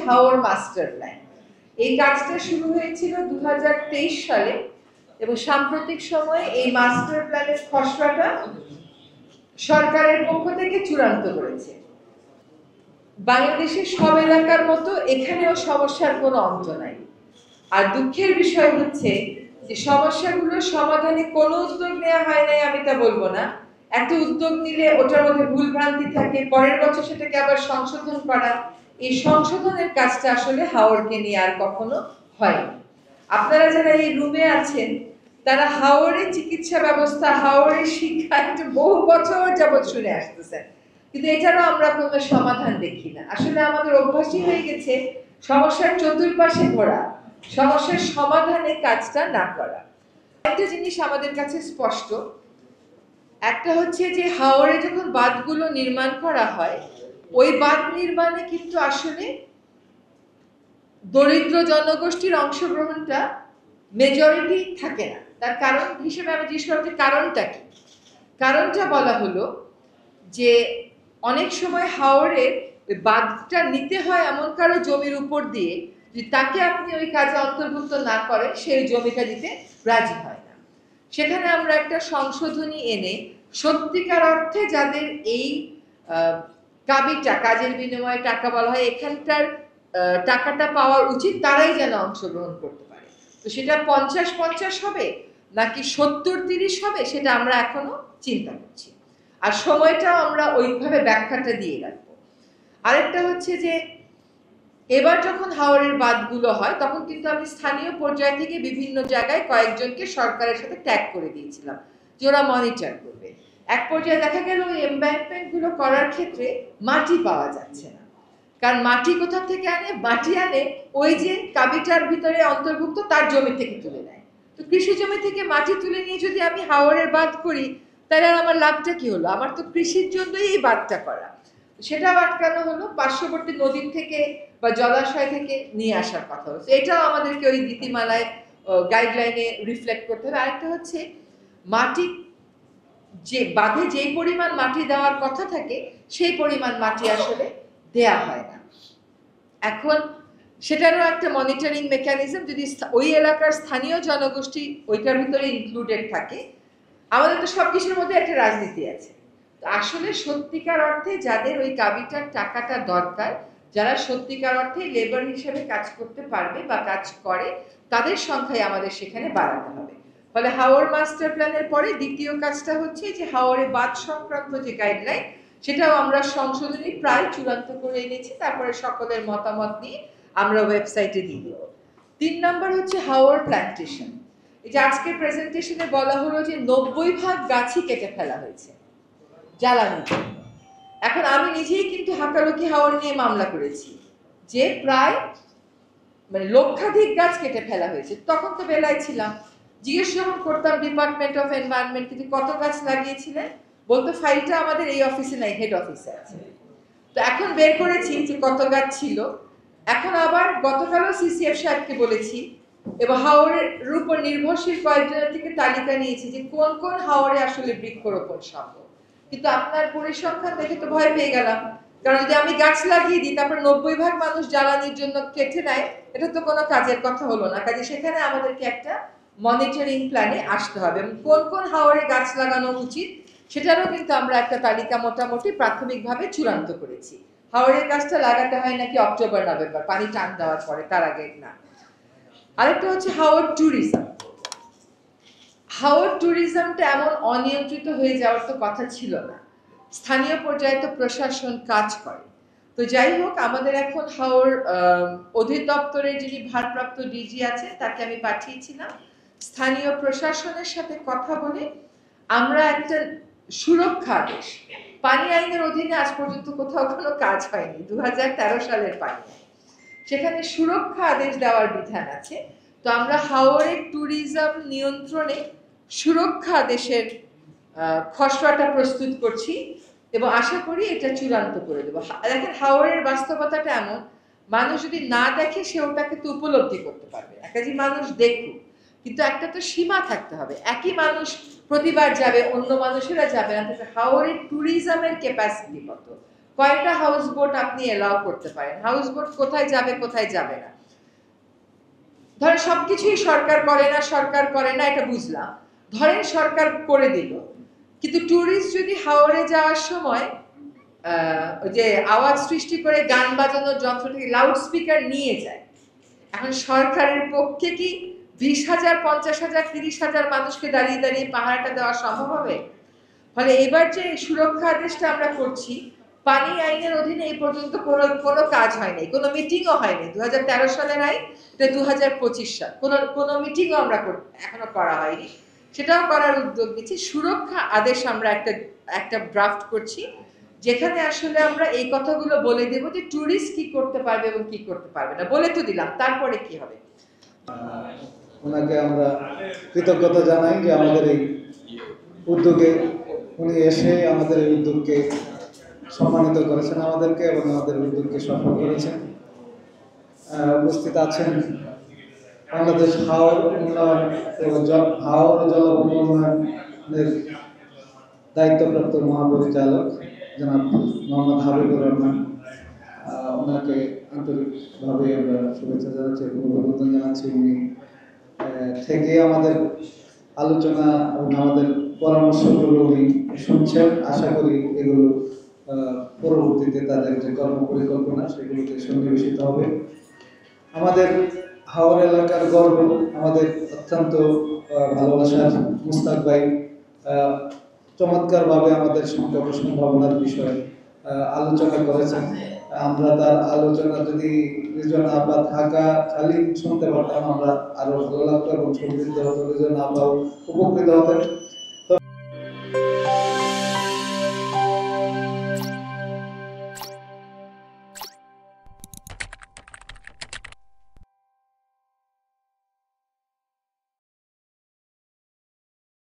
হাওর master plan. এই কাজটা শুরু হয়েছিল 2023 সালে এবং সাম্প্রতিক সময়ে এই মাস্টার প্ল্যানের খসড়াটা সরকারের পক্ষ থেকে চূড়ান্ত করেছে। বাংলাদেশের সব এলাকার মতো এখানেও সমস্যার কোনো অন্ত নাই। আর দুঃখের বিষয় হচ্ছে যে সমস্যাগুলোর সমাধানে কোনো উদ্যোগ নেওয়া হয় নাই আমি তা বলবো না। একটা উদ্যোগ নিলে ওটার মধ্যে ভুল ভ্রান্তি থাকে, পরের বছর সেটাকে আবার সংশোধন করা, এই সংশোধনের কাজটা আসলে হাওরকে নিয়ে আর কখনো হয়নি। আপনারা যারা এই রুমে আছেন তারা হাওরের চিকিৎসা ব্যবস্থা, হাওরের শিক্ষা একটু বহু বছর যাবৎ শুনে আসতেছেন, কিন্তু এটারও আমরা কোনো সমাধান দেখি না। আসলে আমাদের অভ্যাসই হয়ে গেছে সমস্যার চতুর্পাশে ঘোরা, সমস্যার সমাধানে কাজটা না করা। একটা জিনিস আমাদের কাছে স্পষ্ট, একটা হচ্ছে যে হাওরে যখন বাঁধগুলো নির্মাণ করা হয় ওই বাঁধ নির্মাণে কিন্তু আসলে দরিদ্র জনগোষ্ঠীর অংশগ্রহণটা মেজরিটি থাকে না। তার কারণ হিসেবে আমি জিজ্ঞেস করব যে কারণটা কি। কারণটা বলা হলো যে অনেক সময় হাওরের বাঁধটা নিতে হয় এমন কারো জমির উপর দিয়ে যে তাকে আপনি ওই কাজে অন্তর্ভুক্ত না করেন সেই জমিটা দিতে রাজি হয় না। সেখানে আমরা একটা সংশোধনী এনে সত্যিকার অর্থে যাদের এই কাবিটা, কাজের বিনিময়ে টাকা বলা হয়, এখানটার টাকাটা পাওয়ার উচিত তারাই যেন অংশগ্রহণ করতে পারে। তো সেটা 50-50 হবে নাকি 70-30 হবে সেটা আমরা এখনো চিন্তা করছি, আর সময়টাও আমরা ওইভাবে ব্যাখ্যাটা দিয়ে রাখবো। আরেকটা হচ্ছে যে এবার যখন হাওরের বাঁধগুলো হয় তখন কিন্তু আমি স্থানীয় পর্যায় থেকে বিভিন্ন জায়গায় কয়েকজনকে সরকারের সাথে ট্যাগ করে দিয়েছিলাম যে ওরা মনিটর করবে। এক পর্যায়ে দেখা গেল ওই এমব্যাঙ্কমেন্ট গুলো করার ক্ষেত্রে মাটি পাওয়া যাচ্ছে না, কারণ মাটি কোথা থেকে আনে, মাটি আনে ওই যে কাবিটার ভিতরে অন্তর্ভুক্ত তার জমি থেকে তুলে নেয়। তো কৃষি জমি থেকে মাটি তুলে নিয়ে যদি আমি হাওরের বাঁধ করি তাহলে আমার লাভটা কি হলো? আমার তো কৃষির জন্যই এই বাঁধটা করা, সেটাও আটকানো হলো। পার্শ্ববর্তী নদীর থেকে বা জলাশয় থেকে নিয়ে আসার কথা হচ্ছে, এটাও আমাদেরকে ওই নীতিমালায় গাইডলাইনে রিফ্লেক্ট করতে হবে। আরেকটা হচ্ছে মাটি যে বাঁধে যেই পরিমাণ মাটি দেওয়ার কথা থাকে সেই পরিমাণ মাটি আসলে দেয়া হয় না। এখন সেটারও একটা মনিটরিং মেকানিজম যদি ওই এলাকার স্থানীয় জনগোষ্ঠী ওইটার ভিতরে ইনক্লুডেড থাকে। আমাদের তো সবকিছুর মধ্যে একটা রাজনীতি আছে। তো আসলে সত্যিকার অর্থে যাদের ওই কাবিটার টাকাটা দরকার, যারা সত্যিকার অর্থে লেবার হিসেবে কাজ করতে পারবে বা কাজ করে, তাদের সংখ্যাই আমাদের সেখানে বাড়াতে হবে। ফলে হাওর মাস্টার প্ল্যানের পরে দ্বিতীয় কাজটা হচ্ছে যে হাওরে বাঁধ সংক্রান্ত যে গাইডলাইন সেটাও আমরা সংশোধনী প্রায় চূড়ান্ত করে এনেছি, তারপরে সকলের মতামত নিয়ে আমরা ওয়েবসাইটে দিয়ে দেব। 3 নম্বর হচ্ছে হাওর প্ল্যান্টেশন। এই যে আজকের প্রেজেন্টেশনে বলা হলো যে 90% গাছই কেটে ফেলা হয়েছে জ্বালানির জন্য। এখন আমি নিজেই কিন্তু হাকালুকি হাওর নিয়ে মামলা করেছি যে প্রায় লক্ষাধিক গাছ কেটে ফেলা হয়েছে। তখন তো বেলায় ছিলাম, জিজ্ঞেস যখন করতাম ডিপার্টমেন্ট অফ এনভায়রনমেন্ট কিন্তু কত গাছ লাগিয়েছিলেন, বলতো ফাইলটা আমাদের এই অফিসে নাই, হেড অফিসে আছে। তো এখন বের করেছি যে কত গাছ ছিল। এখন আবার গতকালও সিসিএফ সাহেবকে বলেছি এবং হাওরের উপর নির্ভরশীল কয়েকজনের থেকে তালিকা নিয়েছি যে কোন কোন হাওরে আসলে বৃক্ষরোপণ সম্ভব। কিন্তু আপনার পরিসংখ্যান দেখে তো ভয় পেয়ে গেলাম, কারণ যদি আমি গাছ লাগিয়ে দিই তারপর 90% মানুষ জ্বালানির জন্য কেটে নেয়, এটা তো কোনো কাজের কথা হলো না। কাজে সেখানে আমাদেরকে একটা মনিটরিং প্ল্যানে আসতে হবে এবং কোন কোন হাওরে গাছ লাগানো উচিত সেটারও কিন্তু আমরা একটা তালিকা মোটামুটি প্রাথমিকভাবে চূড়ান্ত করেছি। হাওরের গাছটা লাগাতে হয় নাকি অক্টোবর-নভেম্বর, পানি টান দেওয়ার পরে, তার আগে না। আরেকটা হচ্ছে হাওর ট্যুরিজম। হাওর ট্যুরিজমটা এমন অনিয়ন্ত্রিত হয়ে যাওয়ার তো কথা ছিল না। স্থানীয় পর্যায়ে তো প্রশাসন কাজ করে। তো যাই হোক, আমাদের এখন হাওর অধিদপ্তরের যিনি ভারপ্রাপ্ত ডিজি আছেন তাকে আমি পাঠিয়েছিলাম স্থানীয় প্রশাসনের সাথে কথা বলে আমরা একটা সুরক্ষা আদেশ, পানি আইনের অধীনে আজ পর্যন্ত কোথাও কোনো কাজ হয়নি, 2013 সালের পানি আইন, সেখানে সুরক্ষা আদেশ দেওয়ার বিধান আছে। তো আমরা হাওরের ট্যুরিজম নিয়ন্ত্রণে সুরক্ষা আদেশের খসড়াটা প্রস্তুত করছি এবং আশা করি এটা চূড়ান্ত করে দেবো। দেখেন হাওরের বাস্তবতাটা এমন, মানুষ যদি না দেখে সে ওটাকে তো উপলব্ধি করতে পারবে। একটা যে মানুষ দেখুক, কিন্তু একটা তো সীমা থাকতে হবে। একই মানুষ প্রতিবার যাবে, অন্য মানুষেরা যাবে না। হাওরের ট্যুরিজমের ক্যাপাসিটি কত, কয়টা হাউস বোট আপনি এলাও করতে পারেন, হাউস বোট কোথায় যাবে কোথায় যাবে না। ধরেন সবকিছুই সরকার করে না এটা বুঝলাম, ধরেন সরকার করে দিল, কিন্তু ট্যুরিস্ট যদি হাওড়ে যাওয়ার সময় ওই যে আওয়াজ সৃষ্টি করে গান বাজানোর যন্ত্রটি লাউড স্পিকার নিয়ে যায়, এখন সরকারের পক্ষে কি 20,000, 50,000, 30,000 মানুষকে দাঁড়িয়ে দাঁড়িয়ে পাহারাটা দেওয়া সম্ভব হবে? ফলে এবার যে সুরক্ষা আদেশটা আমরা করছি, পানি আইনের অধীনে এই পর্যন্ত কোনো কাজ হয়নি, কোনো মিটিংও হয়নি। 2013 সালের আইন, এটা 2025 সাল, কোনো মিটিংও আমরা এখনো করা হয়নি, সেটাও করার উদ্যোগ নিচ্ছি। সুরক্ষা আদেশ আমরা একটা ড্রাফট করছি, যেখানে আসলে আমরা এই কথাগুলো বলে দেব যে ট্যুরিস্ট কি করতে পারবে এবং কি করতে পারবে না, বলে তো দিলাম, তারপরে কি হবে। ওনাকে আমরা কৃতজ্ঞতা জানাই যে আমাদের এই উদ্যোগে উনি এসে আমাদের এই উদ্যোগকে সম্মানিত করেছেন আমাদেরকে এবং আমাদের উদ্যোগকে সফল করেছেন। উপস্থিত আছেন বাংলাদেশ হাওর উন্নয়ন এবং হাওর ও জলভূমি উন্নয়নের দায়িত্বপ্রাপ্ত মহাপরিচালক জনাব মোহাম্মদ হাবিবুর রহমান, ওনাকে আন্তরিকভাবে আমরা শুভেচ্ছা জানাচ্ছি এবং অভিনন্দন জানাচ্ছি। উনি থেকে আমাদের আলোচনা এবং আমাদের পরামর্শগুলো উনি শুনছেন। আশা করি এগুলো পরবর্তীতে তাদের যে কর্ম পরিকল্পনা সেগুলোতে সন্নিবেশিত হবে। আমাদের হাওর এলাকার গর্ব, আমাদের অত্যন্ত ভালোবাসার মুস্তাক ভাই চমৎকারভাবে আমাদের সম্পর্ক সম্ভাবনার বিষয়ে আলোচনা করেছেন। আমরা তার আলোচনা যদি রিজন আব্বা থাকা খালি শুনতে পারতাম আমরা আরো ভালো লাগতো এবং সমৃদ্ধ হতো, রিজন আব্বাও উপকৃত হতেন।